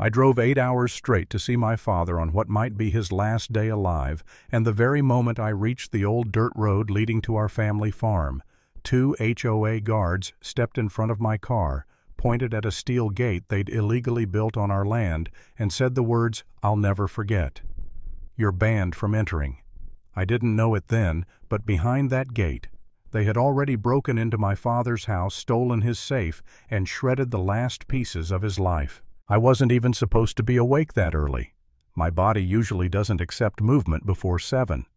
I drove 8 hours straight to see my father on what might be his last day alive, and the very moment I reached the old dirt road leading to our family farm, 2 HOA guards stepped in front of my car, pointed at a steel gate they'd illegally built on our land, and said the words, "I'll never forget. You're banned from entering." I didn't know it then, but behind that gate, they had already broken into my father's house, stolen his safe, and shredded the last pieces of his life. I wasn't even supposed to be awake that early. My body usually doesn't accept movement before 7.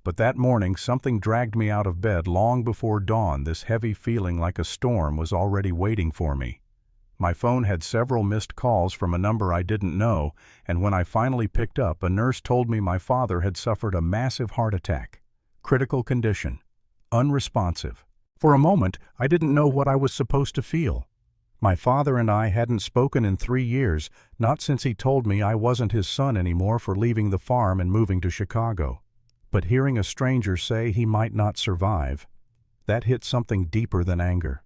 But that morning something dragged me out of bed long before dawn. This heavy feeling like a storm was already waiting for me. My phone had several missed calls from a number I didn't know, and when I finally picked up, a nurse told me my father had suffered a massive heart attack. Critical condition. Unresponsive. For a moment, I didn't know what I was supposed to feel. My father and I hadn't spoken in 3 years, not since he told me I wasn't his son anymore for leaving the farm and moving to Chicago. But hearing a stranger say he might not survive, that hit something deeper than anger.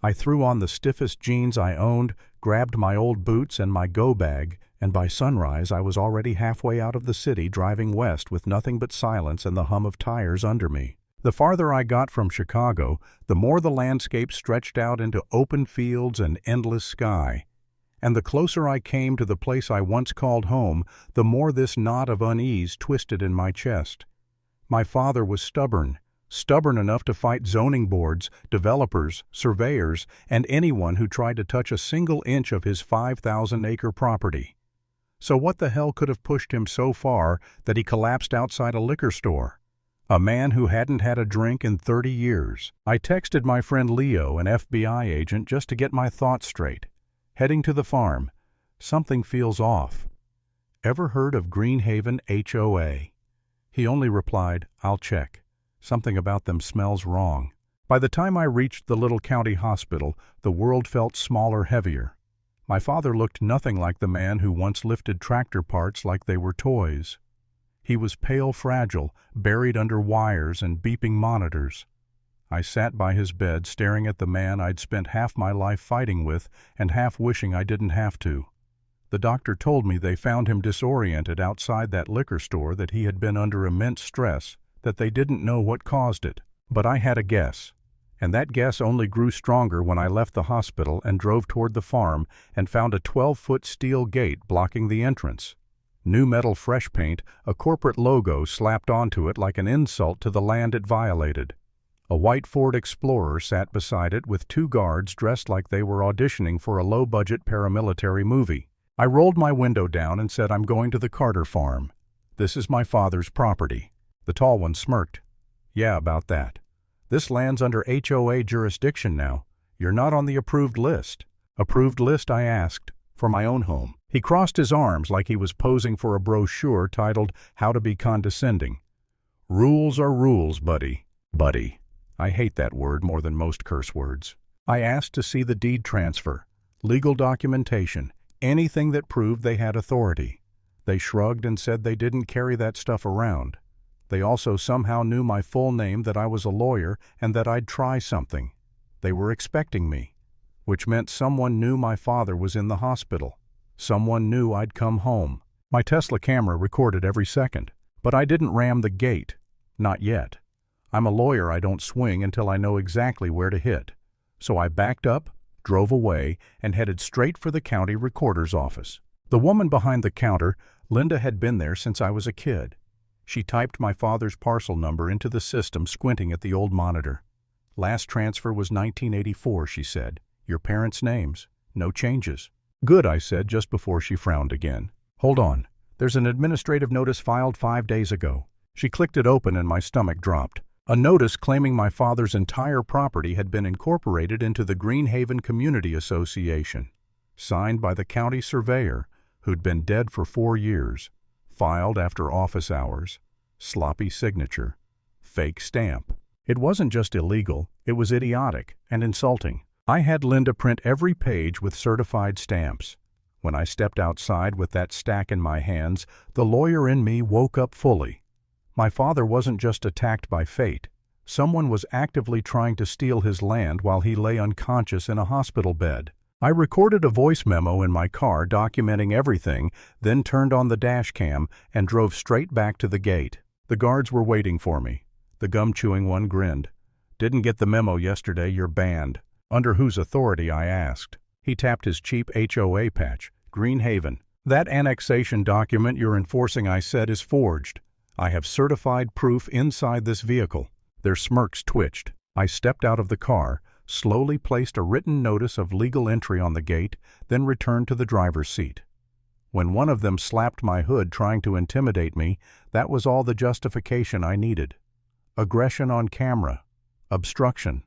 I threw on the stiffest jeans I owned, grabbed my old boots and my go bag, and by sunrise I was already halfway out of the city, driving west with nothing but silence and the hum of tires under me. The farther I got from Chicago, the more the landscape stretched out into open fields and endless sky. And the closer I came to the place I once called home, the more this knot of unease twisted in my chest. My father was stubborn enough to fight zoning boards, developers, surveyors, and anyone who tried to touch a single inch of his 5,000-acre property. So what the hell could have pushed him so far that he collapsed outside a liquor store? A man who hadn't had a drink in 30 years. I texted my friend Leo, an FBI agent, just to get my thoughts straight. Heading to the farm. Something feels off. Ever heard of Greenhaven HOA? He only replied, "I'll check. Something about them smells wrong." By the time I reached the little county hospital, the world felt smaller, heavier. My father looked nothing like the man who once lifted tractor parts like they were toys. He was pale, fragile, buried under wires and beeping monitors. I sat by his bed, staring at the man I'd spent half my life fighting with and half wishing I didn't have to. The doctor told me they found him disoriented outside that liquor store, that he had been under immense stress, that they didn't know what caused it. But I had a guess, and that guess only grew stronger when I left the hospital and drove toward the farm and found a 12-foot steel gate blocking the entrance. New metal fresh paint, a corporate logo slapped onto it like an insult to the land it violated. A white Ford Explorer sat beside it with 2 guards dressed like they were auditioning for a low-budget paramilitary movie. I rolled my window down and said, "I'm going to the Carter farm. This is my father's property." The tall one smirked. "Yeah, about that. This land's under HOA jurisdiction now. You're not on the approved list." "Approved list?" I asked. "For my own home." He crossed his arms like he was posing for a brochure titled "How to Be Condescending." "Rules are rules, buddy." Buddy. I hate that word more than most curse words. I asked to see the deed transfer, legal documentation, anything that proved they had authority. They shrugged and said they didn't carry that stuff around. They also somehow knew my full name, that I was a lawyer, and that I'd try something. They were expecting me, which meant someone knew my father was in the hospital. Someone knew I'd come home. My Tesla camera recorded every second, but I didn't ram the gate. Not yet. I'm a lawyer, I don't swing until I know exactly where to hit. So I backed up, drove away, and headed straight for the county recorder's office. The woman behind the counter, Linda, had been there since I was a kid. She typed my father's parcel number into the system, squinting at the old monitor. "Last transfer was 1984, she said. "Your parents' names. No changes." "Good," I said just before she frowned again. "Hold on. There's an administrative notice filed 5 days ago." She clicked it open and my stomach dropped. A notice claiming my father's entire property had been incorporated into the Greenhaven Community Association. Signed by the county surveyor, who'd been dead for 4 years. Filed after office hours. Sloppy signature. Fake stamp. It wasn't just illegal, it was idiotic and insulting. I had Linda print every page with certified stamps. When I stepped outside with that stack in my hands, the lawyer in me woke up fully. My father wasn't just attacked by fate. Someone was actively trying to steal his land while he lay unconscious in a hospital bed. I recorded a voice memo in my car documenting everything, then turned on the dash cam and drove straight back to the gate. The guards were waiting for me. The gum-chewing one grinned. "Didn't get the memo yesterday, you're banned." "Under whose authority?" I asked. He tapped his cheap HOA patch. "Greenhaven. That annexation document you're enforcing," I said, "is forged. I have certified proof inside this vehicle." Their smirks twitched. I stepped out of the car, slowly placed a written notice of legal entry on the gate, then returned to the driver's seat. When one of them slapped my hood trying to intimidate me, that was all the justification I needed. Aggression on camera. Obstruction.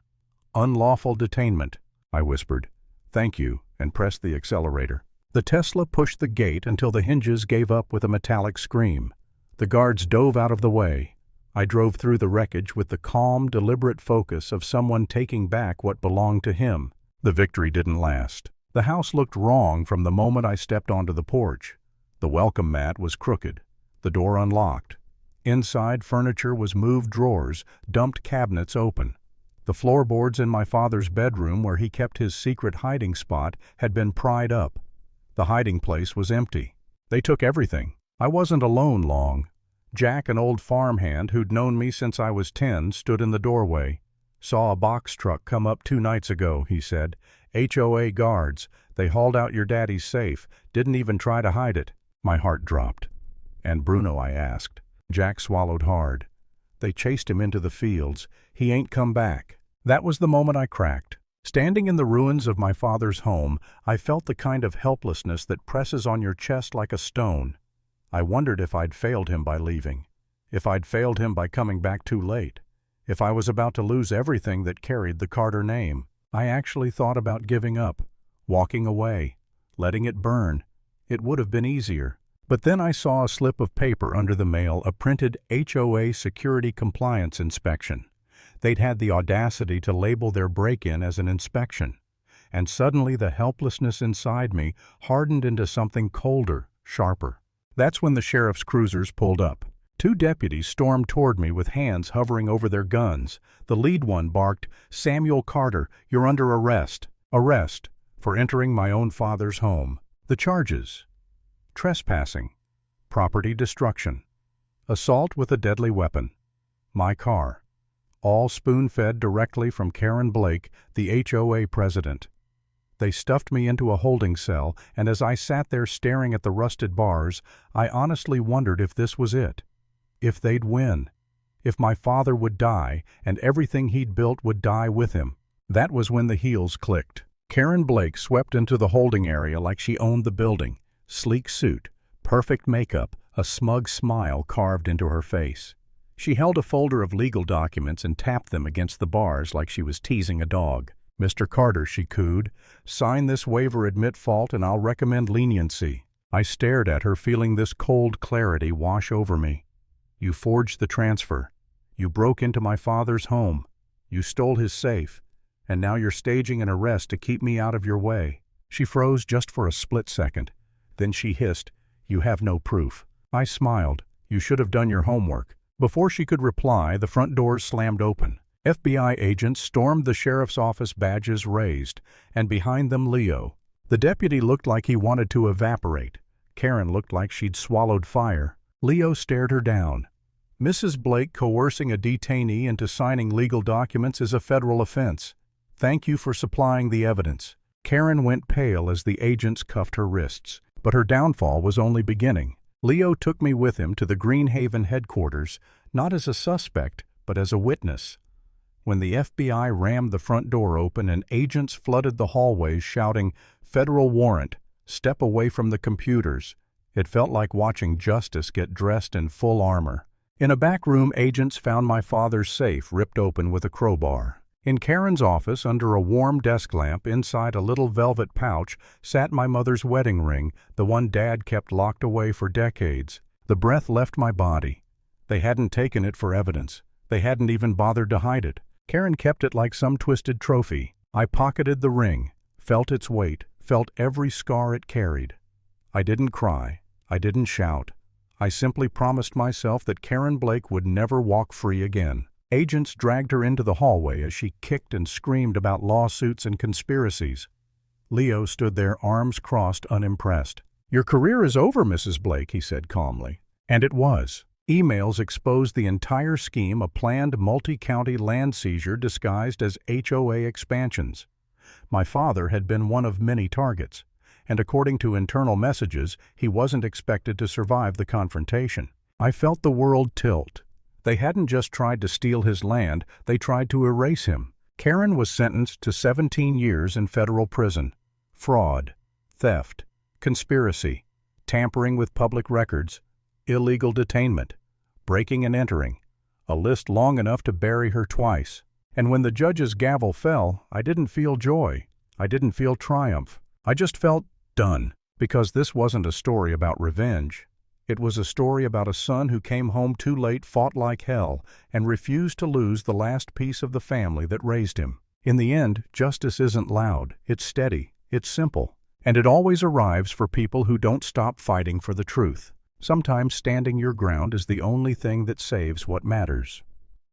Unlawful detainment. I whispered, "Thank you," and pressed the accelerator. The Tesla pushed the gate until the hinges gave up with a metallic scream. The guards dove out of the way. I drove through the wreckage with the calm, deliberate focus of someone taking back what belonged to him. The victory didn't last. The house looked wrong from the moment I stepped onto the porch. The welcome mat was crooked. The door unlocked. Inside, furniture was moved drawers, dumped cabinets open. The floorboards in my father's bedroom, where he kept his secret hiding spot, had been pried up. The hiding place was empty. They took everything. I wasn't alone long. Jack, an old farmhand who'd known me since I was 10, stood in the doorway. "Saw a box truck come up 2 nights ago," he said. "HOA guards. They hauled out your daddy's safe. Didn't even try to hide it." My heart dropped. "And Bruno?" I asked. Jack swallowed hard. "They chased him into the fields. He ain't come back." That was the moment I cracked. Standing in the ruins of my father's home, I felt the kind of helplessness that presses on your chest like a stone. I wondered if I'd failed him by leaving, if I'd failed him by coming back too late, if I was about to lose everything that carried the Carter name. I actually thought about giving up, walking away, letting it burn. It would have been easier. But then I saw a slip of paper under the mail, a printed HOA security compliance inspection. They'd had the audacity to label their break-in as an inspection. And suddenly the helplessness inside me hardened into something colder, sharper. That's when the sheriff's cruisers pulled up. 2 deputies stormed toward me with hands hovering over their guns. The lead one barked, "Samuel Carter, you're under arrest." Arrest for entering my own father's home. The charges: trespassing, property destruction, assault with a deadly weapon, my car. All spoon-fed directly from Karen Blake, the HOA president. They stuffed me into a holding cell, and as I sat there staring at the rusted bars, I honestly wondered if this was it. If they'd win. If my father would die, and everything he'd built would die with him. That was when the heels clicked. Karen Blake swept into the holding area like she owned the building. Sleek suit, perfect makeup, a smug smile carved into her face. She held a folder of legal documents and tapped them against the bars like she was teasing a dog. "Mr. Carter," she cooed, "sign this waiver, admit fault, and I'll recommend leniency." I stared at her, feeling this cold clarity wash over me. "You forged the transfer. You broke into my father's home. You stole his safe. And now you're staging an arrest to keep me out of your way." She froze just for a split second. Then she hissed, "You have no proof." I smiled. "You should have done your homework." Before she could reply, the front doors slammed open. FBI agents stormed the sheriff's office, badges raised, and behind them Leo. The deputy looked like he wanted to evaporate. Karen looked like she'd swallowed fire. Leo stared her down. "Mrs. Blake, coercing a detainee into signing legal documents is a federal offense. Thank you for supplying the evidence." Karen went pale as the agents cuffed her wrists. But her downfall was only beginning. Leo took me with him to the Greenhaven headquarters, not as a suspect, but as a witness. When the FBI rammed the front door open and agents flooded the hallways shouting, "Federal warrant, step away from the computers," it felt like watching justice get dressed in full armor. In a back room, agents found my father's safe ripped open with a crowbar. In Karen's office, under a warm desk lamp inside a little velvet pouch, sat my mother's wedding ring, the one Dad kept locked away for decades. The breath left my body. They hadn't taken it for evidence. They hadn't even bothered to hide it. Karen kept it like some twisted trophy. I pocketed the ring, felt its weight, felt every scar it carried. I didn't cry. I didn't shout. I simply promised myself that Karen Blake would never walk free again. Agents dragged her into the hallway as she kicked and screamed about lawsuits and conspiracies. Leo stood there, arms crossed, unimpressed. "Your career is over, Mrs. Blake," he said calmly. And it was. Emails exposed the entire scheme, a planned multi-county land seizure disguised as HOA expansions. My father had been one of many targets, and according to internal messages, he wasn't expected to survive the confrontation. I felt the world tilt. They hadn't just tried to steal his land, they tried to erase him. Karen was sentenced to 17 years in federal prison. Fraud, theft, conspiracy, tampering with public records, illegal detainment, breaking and entering, a list long enough to bury her twice. And when the judge's gavel fell, I didn't feel joy. I didn't feel triumph. I just felt done, because this wasn't a story about revenge. It was a story about a son who came home too late, fought like hell, and refused to lose the last piece of the family that raised him. In the end, justice isn't loud, it's steady, it's simple, and it always arrives for people who don't stop fighting for the truth. Sometimes standing your ground is the only thing that saves what matters.